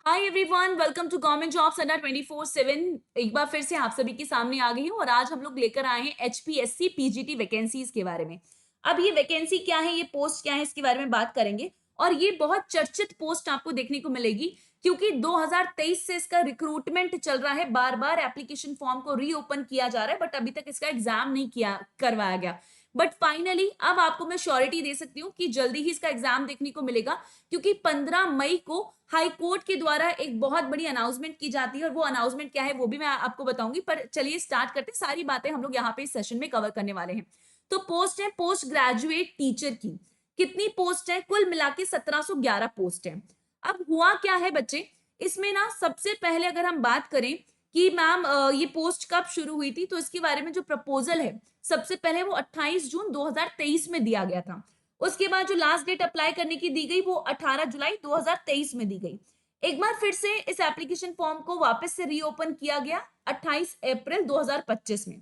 Hi everyone, welcome to government jobs अड्डा 24/7। एक बार फिर से आप सभी के सामने आ गई हूँ और आज हम लोग लेकर आए हैं एचपीएससी पीजीटी वैकेंसीज के बारे में। अब ये वैकेंसी क्या है, ये पोस्ट क्या है, इसके बारे में बात करेंगे। और ये बहुत चर्चित पोस्ट आपको देखने को मिलेगी क्योंकि 2023 से इसका रिक्रूटमेंट चल रहा है। बार बार एप्लीकेशन फॉर्म को रीओपन किया जा रहा है, बट अभी तक इसका एग्जाम नहीं किया करवाया गया। बट फाइनली अब आपको मैं श्योरिटी दे सकती हूँ कि जल्दी ही इसका एग्जाम देखने को मिलेगा, क्योंकि 15 मई को हाई कोर्ट के द्वारा एक बहुत बड़ी अनाउंसमेंट की जाती है। और वो अनाउंसमेंट क्या है वो भी मैं आपको बताऊंगी, पर चलिए स्टार्ट करते हैं। सारी बातें हम लोग यहाँ पे इस सेशन में कवर करने वाले हैं। तो पोस्ट है पोस्ट ग्रेजुएट टीचर की। कितनी पोस्ट है? कुल मिला के 1711 पोस्ट है। अब हुआ क्या है बच्चे, इसमें ना सबसे पहले अगर हम बात करें कि मैम ये पोस्ट कब शुरू हुई थी, तो इसके बारे में जो प्रपोजल है सबसे पहले वो 28 जून 2023 में दिया गया था। उसके बाद जो लास्ट डेट अप्लाई करने की दी गई वो 18 जुलाई 2023 में दी गई। एक बार फिर से इस एप्लीकेशन फॉर्म को वापस से रीओपन किया गया 28 अप्रैल 2025 में।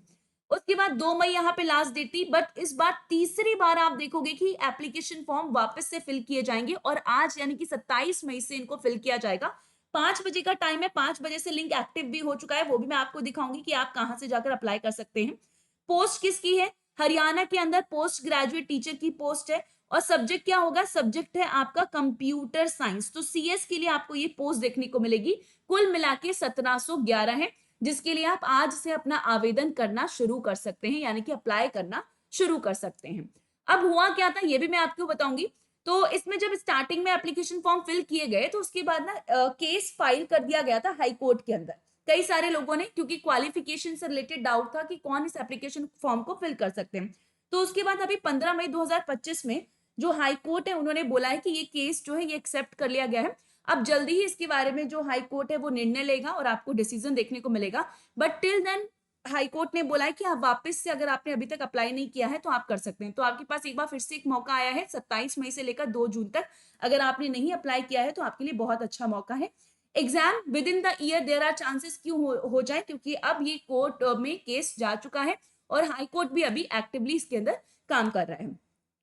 उसके बाद 2 मई यहाँ पे लास्ट डेट थी, बट इस बार तीसरी बार आप देखोगे कि एप्लीकेशन फॉर्म वापस से फिल किए जाएंगे और आज यानी कि 27 मई से इनको फिल किया जाएगा। 5 बजे का टाइम है, 5 बजे से लिंक एक्टिव भी हो चुका है, वो भी मैं आपको दिखाऊंगी कि आप कहां से जाकर अप्लाई कर सकते हैं। पोस्ट किसकी है? हरियाणा के अंदर पोस्ट ग्रेजुएट टीचर की पोस्ट है। और सब्जेक्ट क्या होगा? सब्जेक्ट है आपका कंप्यूटर साइंस। तो सीएस के लिए आपको ये पोस्ट देखने को मिलेगी। कुल मिला के 1711 है, जिसके लिए आप आज से अपना आवेदन करना शुरू कर सकते हैं, यानी कि अप्लाई करना शुरू कर सकते हैं। अब हुआ क्या था ये भी मैं आपको बताऊंगी। तो इसमें जब स्टार्टिंग में एप्लीकेशन फॉर्म फिल किए गए तो उसके बाद ना केस फाइल कर दिया गया था हाई कोर्ट के अंदर। कई सारे लोगों ने, क्योंकि क्वालिफिकेशन से रिलेटेड डाउट था कि कौन इस एप्लीकेशन फॉर्म को फिल कर सकते हैं। तो उसके बाद अभी 15 मई 2025 में जो हाई कोर्ट है उन्होंने बोला है कि ये केस जो है ये एक्सेप्ट कर लिया गया है। अब जल्दी ही इसके बारे में जो हाई कोर्ट है वो निर्णय लेगा और आपको डिसीजन देखने को मिलेगा। But till then high court ने बोला है कि आप वापस से, अगर आपने अभी तक अप्लाई नहीं किया है तो आप कर सकते हैं। तो आपके पास एक बार फिर से एक मौका आया है 27 मई से लेकर 2 जून तक। अगर आपने नहीं अप्लाई किया है तो आपके लिए बहुत अच्छा मौका है। Exam within the year there are chances क्यों हो जाए, क्योंकि अब ये कोर्ट में केस जा चुका है और हाई कोर्ट भी अभी एक्टिवली इसके अंदर काम कर रहा है।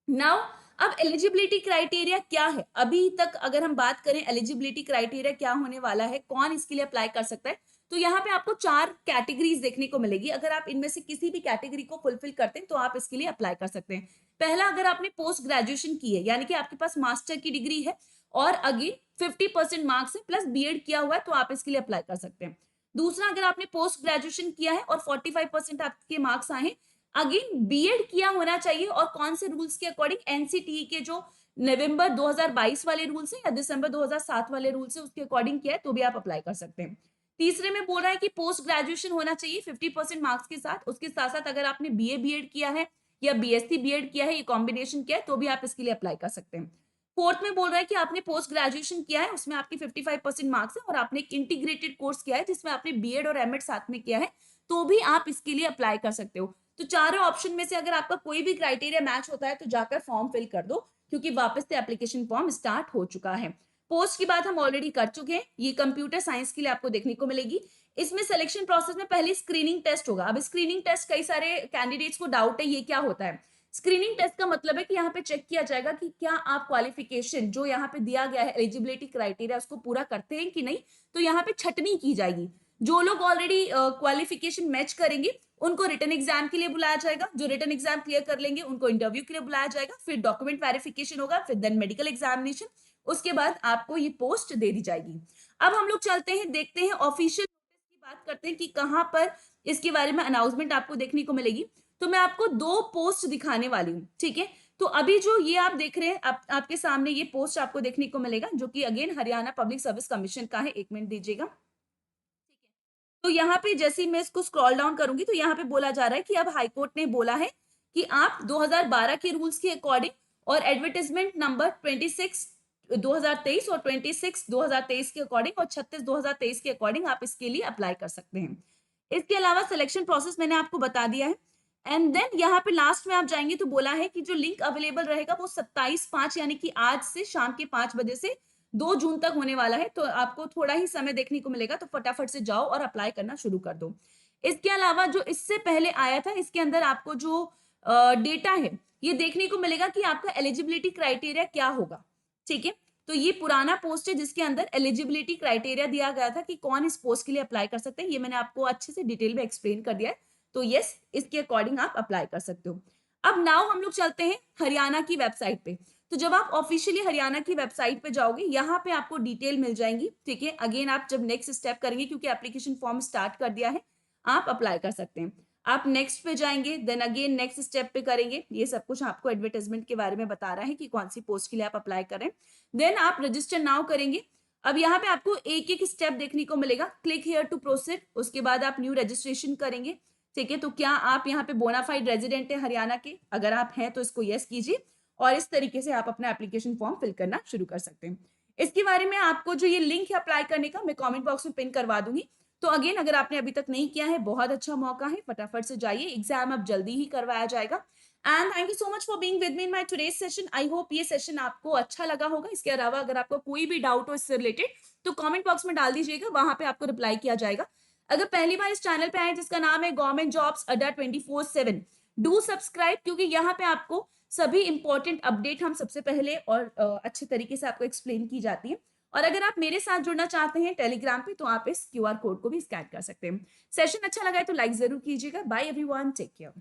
नाउ अब एलिजिबिलिटी क्राइटेरिया क्या है? अभी तक अगर हम बात करें एलिजिबिलिटी क्राइटेरिया क्या होने वाला है, कौन इसके लिए अप्लाई कर सकता है, तो यहाँ पे आपको 4 कैटेगरीज देखने को मिलेगी। अगर आप इनमें से किसी भी कैटेगरी को फुलफिल करते हैं तो आप इसके लिए अप्लाई कर सकते हैं। पहला, अगर आपने पोस्ट ग्रेजुएशन की है, यानी कि आपके पास मास्टर की डिग्री है और अगेन 50% मार्क्स है प्लस बीएड किया हुआ है, तो आप इसके लिए अप्लाई कर सकते हैं। दूसरा, अगर आपने पोस्ट ग्रेजुएशन किया है और 45% आपके मार्क्स आए हैं, अगेन बीएड किया होना चाहिए। और कौन से रूल्स के अकॉर्डिंग? एनसीटीई के जो नवंबर 2022 वाले रूल्स है या दिसंबर 2007 वाले रूल्स है उसके अकॉर्डिंग किया है, तो भी आप अप्लाई कर सकते हैं। तीसरे में बोल रहा है कि पोस्ट ग्रेजुएशन होना चाहिए 50% मार्क्स के साथ। उसके साथ साथ अगर आपने बीए बीएड किया है या बीएससी बीएड किया है, ये कॉम्बिनेशन किया है, तो भी आप इसके लिए अप्लाई कर सकते हैं। फोर्थ में बोल रहा है कि आपने पोस्ट ग्रेजुएशन किया है, उसमें आपके 55% मार्क्स है और आपने एक इंटीग्रेटेड कोर्स किया है जिसमें आपने बीएड और एमएड साथ में किया है, तो भी आप इसके लिए अप्लाई कर सकते हो। तो चारों ऑप्शन में से अगर आपका कोई भी क्राइटेरिया मैच होता है तो जाकर फॉर्म फिल कर दो, क्योंकि वापस से एप्लीकेशन फॉर्म स्टार्ट हो चुका है। पोस्ट की बात हम ऑलरेडी कर चुके हैं। ये कंप्यूटर साइंस के लिए आपको देखने को मिलेगी। इसमें सिलेक्शन प्रोसेस में पहले स्क्रीनिंग टेस्ट होगा। अब स्क्रीनिंग टेस्ट कई सारे कैंडिडेट्स को डाउट है ये क्या होता है। स्क्रीनिंग टेस्ट का मतलब है कि यहाँ पे चेक किया जाएगा कि क्या आप क्वालिफिकेशन जो यहाँ पे दिया गया है, एलिजिबिलिटी क्राइटेरिया, उसको पूरा करते हैं कि नहीं। तो यहाँ पे छटनी की जाएगी। जो लोग ऑलरेडी क्वालिफिकेशन मैच करेंगे उनको रिटर्न एग्जाम के लिए बुलाया जाएगा। जो रिटर्न एग्जाम क्लियर कर लेंगे उनको इंटरव्यू के लिए बुलाया जाएगा। फिर डॉक्यूमेंट वेरिफिकेशन होगा, फिर देन मेडिकल एग्जामिनेशन। उसके बाद आपको ये पोस्ट दे दी जाएगी। अब हम लोग चलते हैं, देखते हैं ऑफिशियल नोटिस की बात करते हैं कि कहां पर इसके बारे में अनाउंसमेंट आपको देखने को मिलेगी। तो मैं आपको 2 पोस्ट दिखाने वाली हूँ, ठीक है। तो अभी जो ये आप देख रहे हैं, आपके सामने ये पोस्ट आपको देखने को मिलेगा, जो कि again Haryana public service commission का है। 1 मिनट दीजिएगा। तो यहाँ पे जैसे ही मैं इसको स्क्रॉल डाउन करूंगी तो यहाँ पे बोला जा रहा है कि अब हाईकोर्ट ने बोला है कि आप 2012 के रूल्स के अकॉर्डिंग और एडवर्टाइजमेंट नंबर 26 2023 और 26 2023 के अकॉर्डिंग और 36 2023 के अकॉर्डिंग आप इसके लिए अप्लाई कर सकते हैं। इसके अलावा सिलेक्शन प्रोसेस मैंने आपको बता दिया है। एंड देन यहाँ पे लास्ट में आप जाएंगे तो बोला है कि जो लिंक अवेलेबल रहेगा वो 27/5 यानी कि आज से शाम के 5 बजे से 2 जून तक होने वाला है। तो आपको थोड़ा ही समय देखने को मिलेगा, तो फटाफट से जाओ और अप्लाई करना शुरू कर दो। इसके अलावा जो इससे पहले आया था, इसके अंदर आपको जो डेटा है ये देखने को मिलेगा कि आपका एलिजिबिलिटी क्राइटेरिया क्या होगा, ठीक है। तो ये पुराना पोस्ट है जिसके अंदर एलिजिबिलिटी क्राइटेरिया दिया गया था कि कौन इस पोस्ट के लिए अप्लाई कर सकते हैं। ये मैंने आपको अच्छे से डिटेल में एक्सप्लेन कर दिया है। तो यस, इसके अकॉर्डिंग आप अप्लाई कर सकते हो। अब नाउ हम लोग चलते हैं हरियाणा की वेबसाइट पे। तो जब आप ऑफिशियली हरियाणा की वेबसाइट पे जाओगे, यहाँ पे आपको डिटेल मिल जाएंगी, ठीक है। अगेन आप जब नेक्स्ट स्टेप करेंगे, क्योंकि एप्लीकेशन फॉर्म स्टार्ट कर दिया है, आप अप्लाई कर सकते हैं। आप नेक्स्ट पे जाएंगे, देन अगेन नेक्स्ट स्टेप पे करेंगे। ये सब कुछ आपको एडवर्टाइजमेंट के बारे में बता रहा है कि कौन सी पोस्ट के लिए आप अप्लाई करें। देन आप रजिस्टर नाउ करेंगे। अब यहाँ पे आपको एक एक स्टेप देखने को मिलेगा। क्लिक हियर टू प्रोसीड, उसके बाद आप न्यू रजिस्ट्रेशन करेंगे, ठीक है। तो क्या आप यहाँ पे बोनाफाइड रेजिडेंट है हरियाणा के? अगर आप हैं तो इसको यस कीजिए और इस तरीके से आप अपना एप्लीकेशन फॉर्म फिल करना शुरू कर सकते हैं। इसके बारे में आपको जो ये लिंक है अप्लाई करने का, मैं कमेंट बॉक्स में पिन करवा दूंगी। तो अगेन अगर आपने अभी तक नहीं किया है, बहुत अच्छा मौका है, फटाफट से जाइए, एग्जाम अब जल्दी ही करवाया जाएगा। And thank you so much for being with me in my today's session. I hope ये सेशन आपको अच्छा लगा होगा। इसके अलावा अगर आपको कोई भी डाउट हो इससे रिलेटेड तो कमेंट बॉक्स में डाल दीजिएगा, वहां पे आपको रिप्लाई किया जाएगा। अगर पहली बार इस चैनल पे आए जिसका नाम है गवर्नमेंट जॉब्स अड्डा 24/7, डू सब्सक्राइब, क्योंकि यहाँ पे आपको सभी इंपॉर्टेंट अपडेट हम सबसे पहले और अच्छे तरीके से आपको एक्सप्लेन की जाती है। और अगर आप मेरे साथ जुड़ना चाहते हैं टेलीग्राम पे, तो आप इस QR कोड को भी स्कैन कर सकते हैं। सेशन अच्छा लगा है तो लाइक जरूर कीजिएगा। Bye everyone, take care.